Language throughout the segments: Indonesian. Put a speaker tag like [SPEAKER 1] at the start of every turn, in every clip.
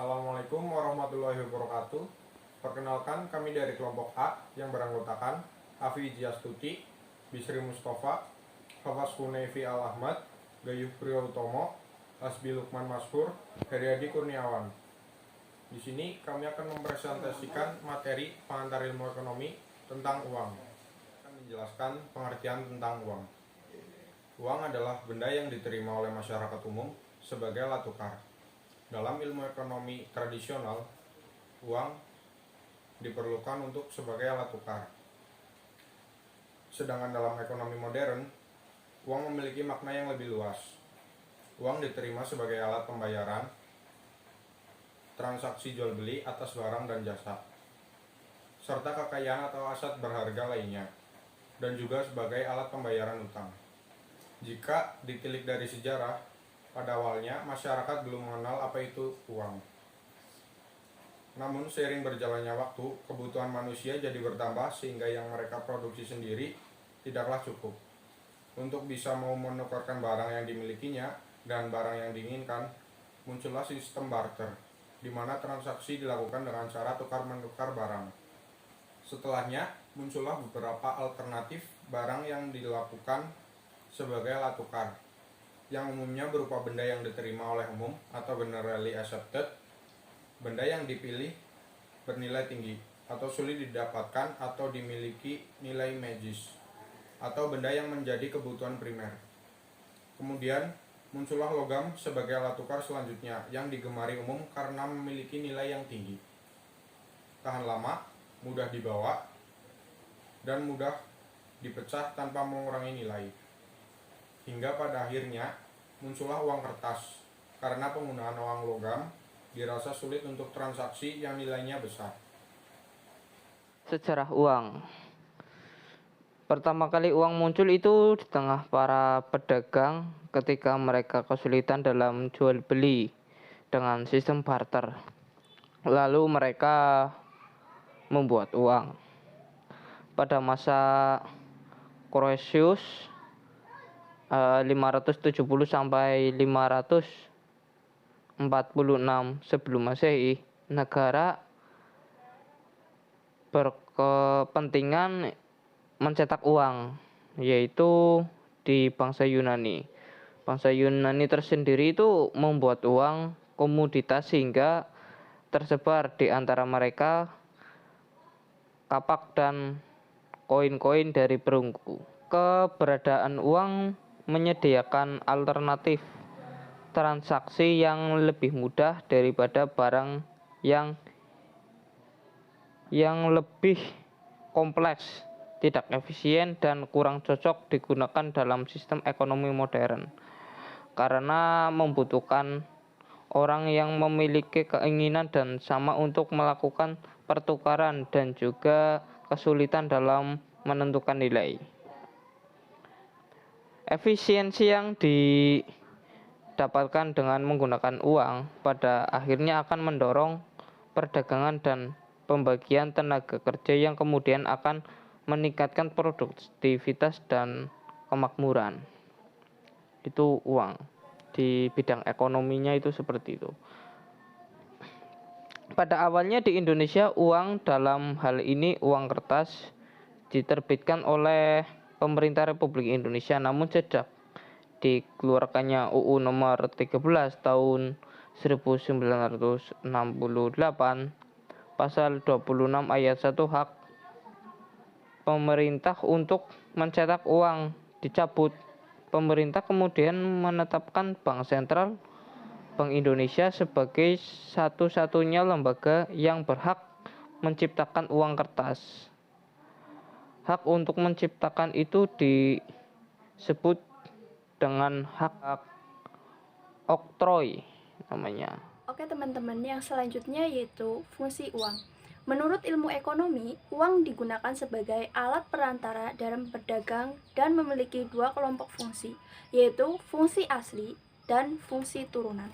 [SPEAKER 1] Assalamualaikum warahmatullahi wabarakatuh. Perkenalkan, kami dari kelompok A yang beranggotakan Afi Jiastuti, Bisri Mustafa, Hafaz Hunefi Al-Ahmad, Gayuh Priyautomo, Asbi Lukman Mashur, Heriadi Kurniawan. Di sini kami akan mempresentasikan materi pengantar ilmu ekonomi tentang uang. Akan menjelaskan pengertian tentang uang. Uang adalah benda yang diterima oleh masyarakat umum sebagai alat tukar. Dalam ilmu ekonomi tradisional, uang diperlukan untuk sebagai alat tukar. Sedangkan dalam ekonomi modern, uang memiliki makna yang lebih luas. Uang diterima sebagai alat pembayaran, transaksi jual beli atas barang dan jasa, serta kekayaan atau aset berharga lainnya, dan juga sebagai alat pembayaran utang. Jika ditilik dari sejarah, pada awalnya masyarakat belum mengenal apa itu uang. Namun seiring berjalannya waktu, kebutuhan manusia jadi bertambah sehingga yang mereka produksi sendiri tidaklah cukup. Untuk bisa mau menukarkan barang yang dimilikinya dan barang yang diinginkan, muncullah sistem barter, di mana transaksi dilakukan dengan cara tukar-menukar barang. Setelahnya, muncullah beberapa alternatif barang yang dilakukan sebagai alat tukar, yang umumnya berupa benda yang diterima oleh umum atau generally accepted, benda yang dipilih bernilai tinggi atau sulit didapatkan atau dimiliki nilai magis, atau benda yang menjadi kebutuhan primer. Kemudian muncullah logam sebagai alat tukar selanjutnya yang digemari umum karena memiliki nilai yang tinggi, tahan lama, mudah dibawa, dan mudah dipecah tanpa mengurangi nilai. Hingga pada akhirnya muncullah uang kertas karena penggunaan uang logam dirasa sulit untuk transaksi yang nilainya besar.
[SPEAKER 2] Sejarah uang. Pertama kali uang muncul itu di tengah para pedagang ketika mereka kesulitan dalam jual beli dengan sistem barter. Lalu mereka membuat uang. Pada masa Croesus 570 sampai 546 sebelum Masehi, negara berkepentingan mencetak uang, yaitu di bangsa Yunani. Bangsa Yunani tersendiri itu membuat uang komoditas sehingga tersebar di antara mereka kapak dan koin-koin dari perunggu. Keberadaan uang menyediakan alternatif transaksi yang lebih mudah daripada barang yang lebih kompleks, tidak efisien, dan kurang cocok digunakan dalam sistem ekonomi modern karena membutuhkan orang yang memiliki keinginan dan sama untuk melakukan pertukaran dan juga kesulitan dalam menentukan nilai. Efisiensi yang didapatkan dengan menggunakan uang pada akhirnya akan mendorong perdagangan dan pembagian tenaga kerja yang kemudian akan meningkatkan produktivitas dan kemakmuran. Itu uang. Di bidang ekonominya itu seperti itu. Pada awalnya di Indonesia, uang dalam hal ini uang kertas diterbitkan oleh pemerintah Republik Indonesia, namun sejak dikeluarkannya UU nomor 13 tahun 1968 pasal 26 ayat 1 hak pemerintah untuk mencetak uang dicabut. Pemerintah kemudian menetapkan Bank Sentral Bank Indonesia sebagai satu-satunya lembaga yang berhak menciptakan uang kertas. Hak untuk menciptakan itu disebut dengan hak oktroy namanya.
[SPEAKER 3] Oke teman-teman, yang selanjutnya yaitu fungsi uang. Menurut ilmu ekonomi, uang digunakan sebagai alat perantara dalam berdagang dan memiliki dua kelompok fungsi, yaitu fungsi asli dan fungsi turunan.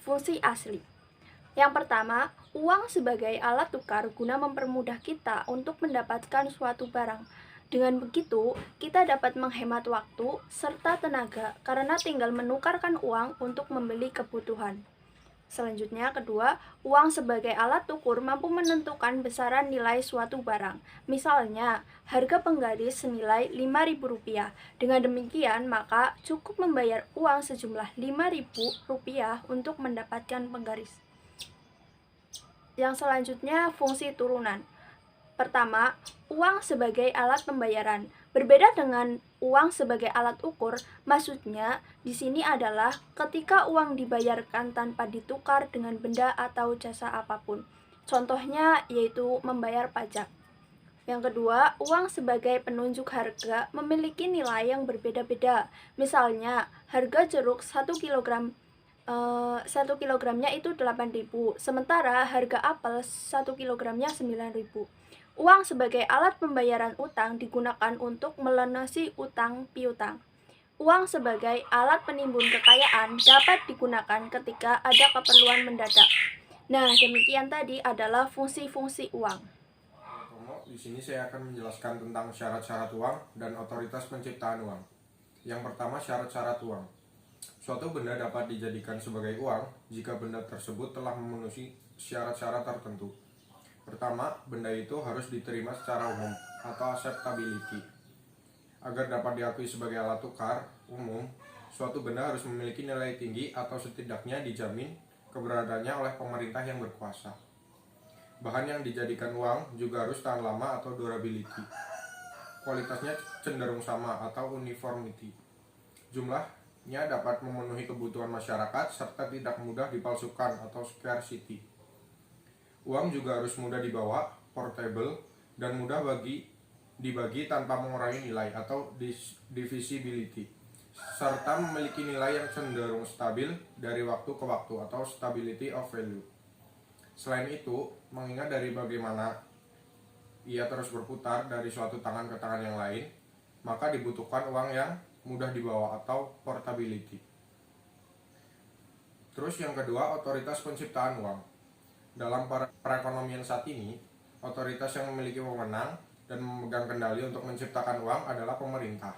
[SPEAKER 3] Fungsi asli. Yang pertama, uang sebagai alat tukar guna mempermudah kita untuk mendapatkan suatu barang. Dengan begitu, kita dapat menghemat waktu serta tenaga karena tinggal menukarkan uang untuk membeli kebutuhan. Selanjutnya, kedua, uang sebagai alat ukur mampu menentukan besaran nilai suatu barang. Misalnya, harga penggaris senilai Rp5.000. Dengan demikian, maka cukup membayar uang sejumlah Rp5.000 untuk mendapatkan penggaris. Yang selanjutnya, fungsi turunan. Pertama, uang sebagai alat pembayaran. Berbeda dengan uang sebagai alat ukur, maksudnya di sini adalah ketika uang dibayarkan tanpa ditukar dengan benda atau jasa apapun. Contohnya yaitu membayar pajak. Yang kedua, uang sebagai penunjuk harga memiliki nilai yang berbeda-beda. Misalnya, harga jeruk 1 kilogram 1 kilogramnya itu 8.000, sementara harga apel 1 kilogramnya 9.000. Uang sebagai alat pembayaran utang digunakan untuk melunasi utang piutang. Uang sebagai alat penimbun kekayaan dapat digunakan ketika ada keperluan mendadak. Nah, demikian tadi adalah fungsi-fungsi uang.
[SPEAKER 1] Di sini saya akan menjelaskan tentang syarat-syarat uang dan otoritas penciptaan uang. Yang pertama, syarat-syarat uang. Suatu benda dapat dijadikan sebagai uang jika benda tersebut telah memenuhi syarat-syarat tertentu. Pertama, benda itu harus diterima secara umum atau acceptability. Agar dapat diakui sebagai alat tukar umum, suatu benda harus memiliki nilai tinggi atau setidaknya dijamin keberadaannya oleh pemerintah yang berkuasa. Bahan yang dijadikan uang juga harus tahan lama atau durability. Kualitasnya cenderung sama atau uniformity. Jumlahnya dapat memenuhi kebutuhan masyarakat serta tidak mudah dipalsukan atau scarcity. Uang juga harus mudah dibawa, portable, dan mudah dibagi tanpa mengurangi nilai atau divisibility, serta memiliki nilai yang cenderung stabil dari waktu ke waktu atau stability of value. Selain itu, mengingat dari bagaimana ia terus berputar dari suatu tangan ke tangan yang lain, maka dibutuhkan uang yang mudah dibawa atau portability. Terus yang kedua, otoritas penciptaan uang. Dalam perekonomian saat ini, otoritas yang memiliki wewenang dan memegang kendali untuk menciptakan uang adalah pemerintah.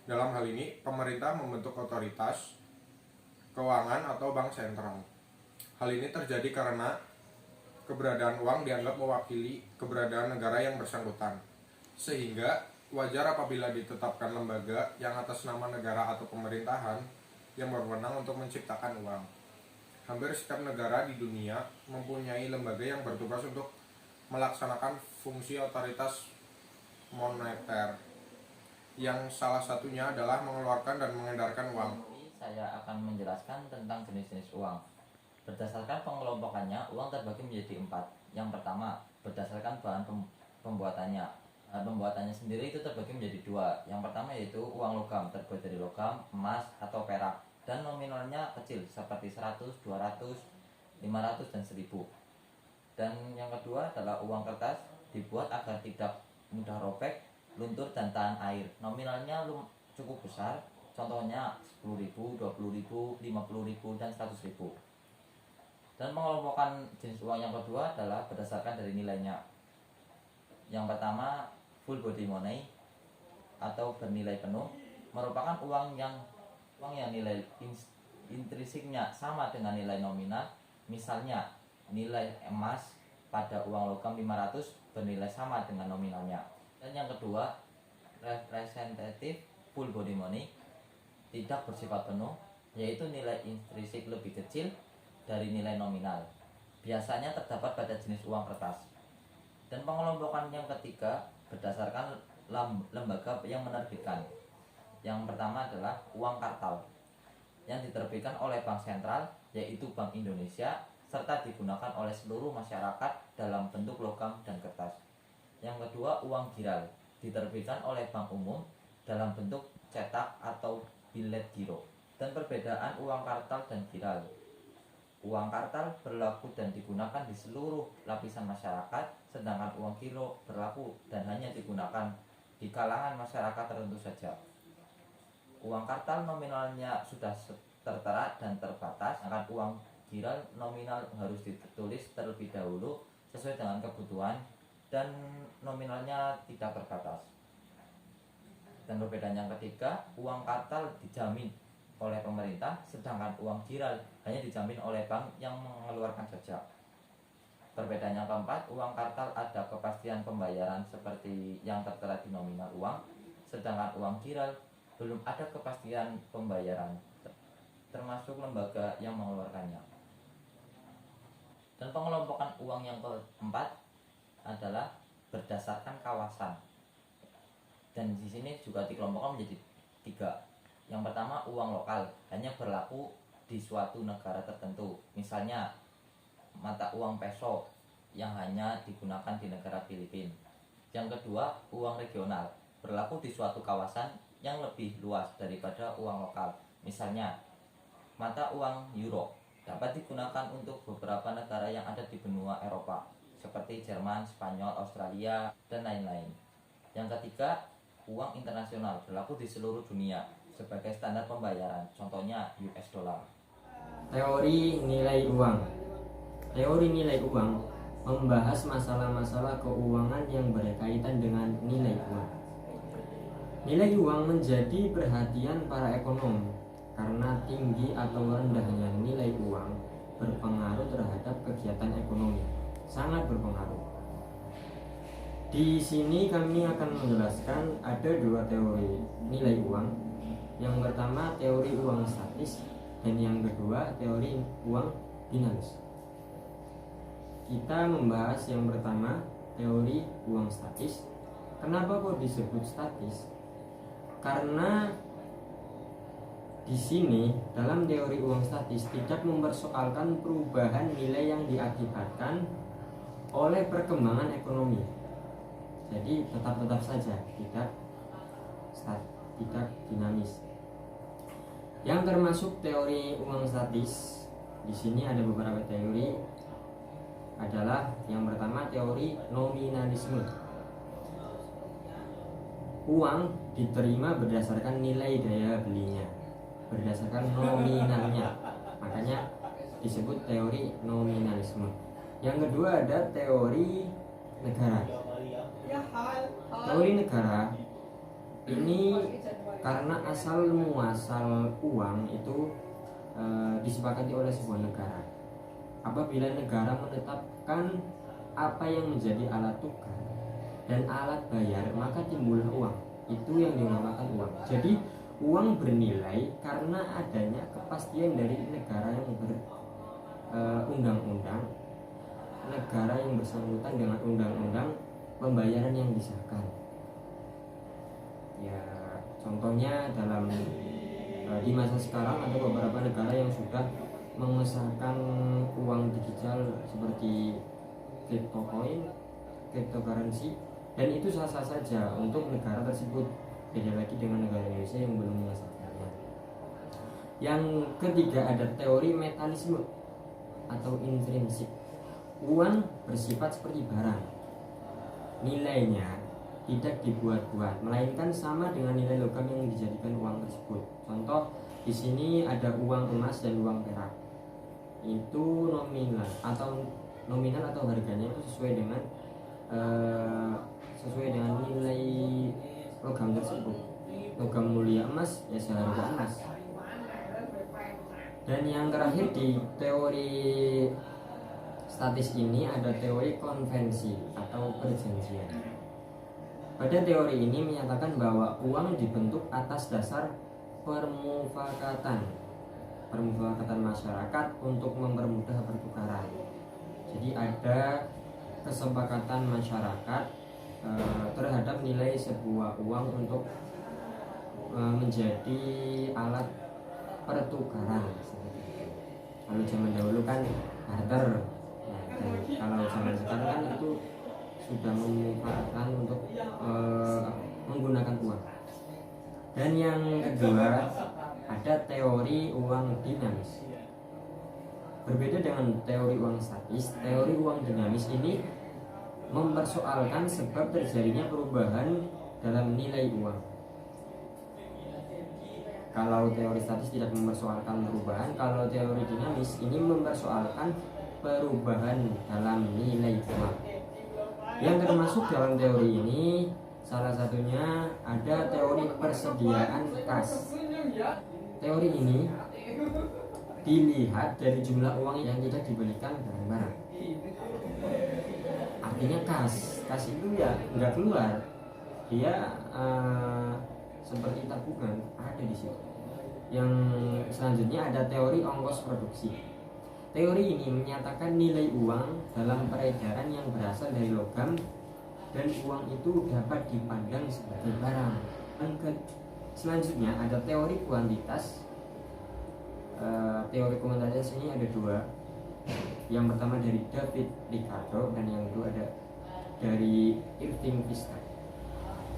[SPEAKER 1] Dalam hal ini, pemerintah membentuk otoritas keuangan atau bank sentral. Hal ini terjadi karena keberadaan uang dianggap mewakili keberadaan negara yang bersangkutan. Sehingga wajar apabila ditetapkan lembaga yang atas nama negara atau pemerintahan yang berwenang untuk menciptakan uang. Hampir setiap negara di dunia mempunyai lembaga yang bertugas untuk melaksanakan fungsi otoritas moneter, yang salah satunya adalah mengeluarkan dan mengedarkan uang.
[SPEAKER 4] Saya akan menjelaskan tentang jenis-jenis uang. Berdasarkan pengelompokannya, uang terbagi menjadi 4. Yang pertama, berdasarkan bahan pembuatannya. Pembuatannya sendiri itu terbagi menjadi 2. Yang pertama yaitu uang logam, terbuat dari logam, emas, atau perak, dan nominalnya kecil seperti 100, 200, 500, dan 1000. Dan yang kedua adalah uang kertas, dibuat agar tidak mudah robek, luntur, dan tahan air. Nominalnya cukup besar, contohnya 10.000, 20.000, 50.000, dan 100.000. Dan pengelompokan jenis uang yang kedua adalah berdasarkan dari nilainya. Yang pertama, full body money atau bernilai penuh, merupakan uang yang nilai intrinsiknya sama dengan nilai nominal. Misalnya, nilai emas pada uang logam 500 bernilai sama dengan nominalnya. Dan yang kedua, representative full body money, tidak bersifat penuh, yaitu nilai intrinsik lebih kecil dari nilai nominal. Biasanya terdapat pada jenis uang kertas. Dan pengelompokan yang ketiga berdasarkan lembaga yang menerbitkan. Yang pertama adalah uang kartal yang diterbitkan oleh Bank Sentral, yaitu Bank Indonesia, serta digunakan oleh seluruh masyarakat dalam bentuk logam dan kertas. Yang kedua, uang giral, diterbitkan oleh Bank Umum dalam bentuk cetak atau bilet giro. Dan perbedaan uang kartal dan giral. Uang kartal berlaku dan digunakan di seluruh lapisan masyarakat, sedangkan uang giro berlaku dan hanya digunakan di kalangan masyarakat tertentu saja. Uang kartal nominalnya sudah tertera dan terbatas, sedangkan uang giral nominal harus ditulis terlebih dahulu sesuai dengan kebutuhan dan nominalnya tidak terbatas. Dan perbedaan yang ketiga, uang kartal dijamin oleh pemerintah, sedangkan uang giral hanya dijamin oleh bank yang mengeluarkan pajak. Perbedaan yang keempat, uang kartal ada kepastian pembayaran seperti yang tertera di nominal uang, sedangkan uang giral belum ada kepastian pembayaran, termasuk lembaga yang mengeluarkannya. Dan pengelompokan uang yang keempat adalah berdasarkan kawasan. Dan di sini juga dikelompokkan menjadi 3. Yang pertama, uang lokal hanya berlaku di suatu negara tertentu. Misalnya mata uang peso yang hanya digunakan di negara Filipina. Yang kedua, uang regional berlaku di suatu kawasan yang lebih luas daripada uang lokal. Misalnya mata uang euro dapat digunakan untuk beberapa negara yang ada di benua Eropa seperti Jerman, Spanyol, Australia, dan lain-lain. Yang ketiga, uang internasional berlaku di seluruh dunia sebagai standar pembayaran, contohnya US dollar.
[SPEAKER 5] Teori nilai uang. Teori nilai uang membahas masalah-masalah keuangan yang berkaitan dengan nilai uang. Nilai uang menjadi perhatian para ekonom karena tinggi atau rendahnya nilai uang berpengaruh terhadap kegiatan ekonomi, sangat berpengaruh. Di sini kami akan menjelaskan ada 2 teori nilai uang. Yang pertama teori uang statis dan yang kedua teori uang dinamis. Kita membahas yang pertama teori uang statis. Kenapa kok disebut statis? Karena di sini dalam teori uang statis tidak mempersoalkan perubahan nilai yang diakibatkan oleh perkembangan ekonomi. Jadi tetap saja tidak dinamis. Yang termasuk teori uang statis di sini ada beberapa teori, adalah yang pertama teori nominalisme. Uang diterima berdasarkan nilai daya belinya, berdasarkan nominalnya, makanya disebut teori nominalisme. Yang kedua ada teori negara. Teori negara ini karena asal muasal uang itu disepakati oleh sebuah negara. Apabila negara menetapkan apa yang menjadi alat tukar dan alat bayar, maka timbullah uang. Itu yang dinamakan uang. Jadi uang bernilai karena adanya kepastian dari negara yang berundang-undang, negara yang bersangkutan dengan undang-undang pembayaran yang disahkan. Ya, contohnya dalam di masa sekarang ada beberapa negara yang sudah mengesahkan uang digital seperti cryptocurrency, dan itu sah-sah saja untuk negara tersebut. Beda lagi dengan negara Indonesia yang belum mengesahkannya. Yang ketiga ada teori metalisme atau intrinsik. Uang bersifat seperti barang. Nilainya tidak dibuat-buat, melainkan sama dengan nilai logam yang dijadikan uang tersebut. Contoh di sini ada uang emas dan uang perak. Itu nominal atau harganya itu sesuai dengan nilai logam tersebut. Logam mulia emas ya seharga emas. Dan yang terakhir di teori statis ini ada teori konvensi atau perjanjian. Pada teori ini menyatakan bahwa uang dibentuk atas dasar permufakatan masyarakat untuk mempermudah pertukaran. Jadi ada kesepakatan masyarakat terhadap nilai sebuah uang untuk menjadi alat pertukaran. Kalau zaman dahulu kan barter, dan kalau zaman sekarang kan itu sudah memanfaatkan untuk menggunakan uang. Dan yang kedua ada teori uang dinamis. Berbeda dengan teori uang statis, teori uang dinamis ini mempersoalkan sebab terjadinya perubahan dalam nilai uang. Kalau teori statis tidak mempersoalkan perubahan, kalau teori dinamis ini mempersoalkan perubahan dalam nilai uang. Yang termasuk dalam teori ini salah satunya ada teori persediaan kas. Teori ini dilihat dari jumlah uang yang tidak dibelikan barang-barang. Artinya kas itu ya nggak keluar, dia seperti tabungan ada di situ. Yang selanjutnya ada teori ongkos produksi. Teori ini menyatakan nilai uang dalam peredaran yang berasal dari logam dan uang itu dapat dipandang sebagai barang. Selanjutnya ada teori kuantitas. Teori kuantitas ini ada dua. Yang pertama dari David Ricardo dan yang kedua ada dari Irving Fisher.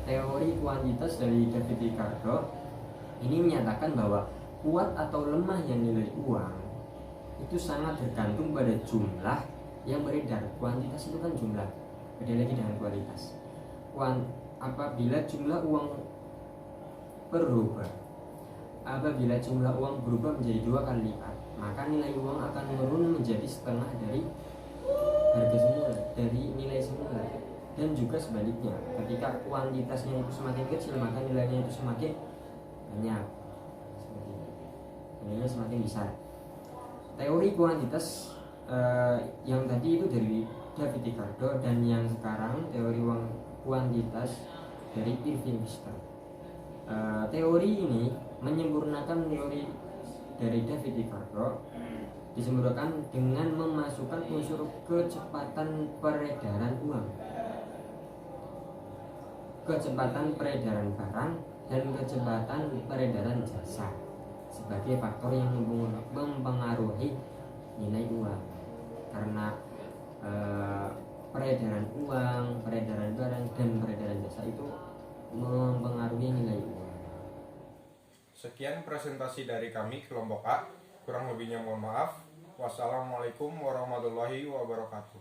[SPEAKER 5] Teori kuantitas dari David Ricardo ini menyatakan bahwa kuat atau lemahnya nilai uang itu sangat tergantung pada jumlah yang beredar. Kuantitas itu kan jumlah, beda lagi dengan kualitas. Apabila jumlah uang berubah menjadi 2 kali lipat, maka nilai uang akan menurun menjadi setengah dari harga semula, dari nilai semula. Dan juga sebaliknya, ketika kuantitasnya itu semakin kecil, maka nilainya itu semakin banyak, seperti itu. Nilainya semakin besar. Teori kuantitas yang tadi itu dari David Ricardo, dan yang sekarang teori uang kuantitas dari Irving Fisher. Teori ini menyempurnakan teori dari David Ricardo, disempurnakan dengan memasukkan unsur kecepatan peredaran uang, kecepatan peredaran barang, dan kecepatan peredaran jasa sebagai faktor yang mempengaruhi nilai uang. Karena peredaran uang, peredaran barang, dan peredaran jasa itu mempengaruhi nilai uang.
[SPEAKER 1] Sekian presentasi dari kami kelompok A. Kurang lebihnya mohon maaf. Wassalamualaikum warahmatullahi wabarakatuh.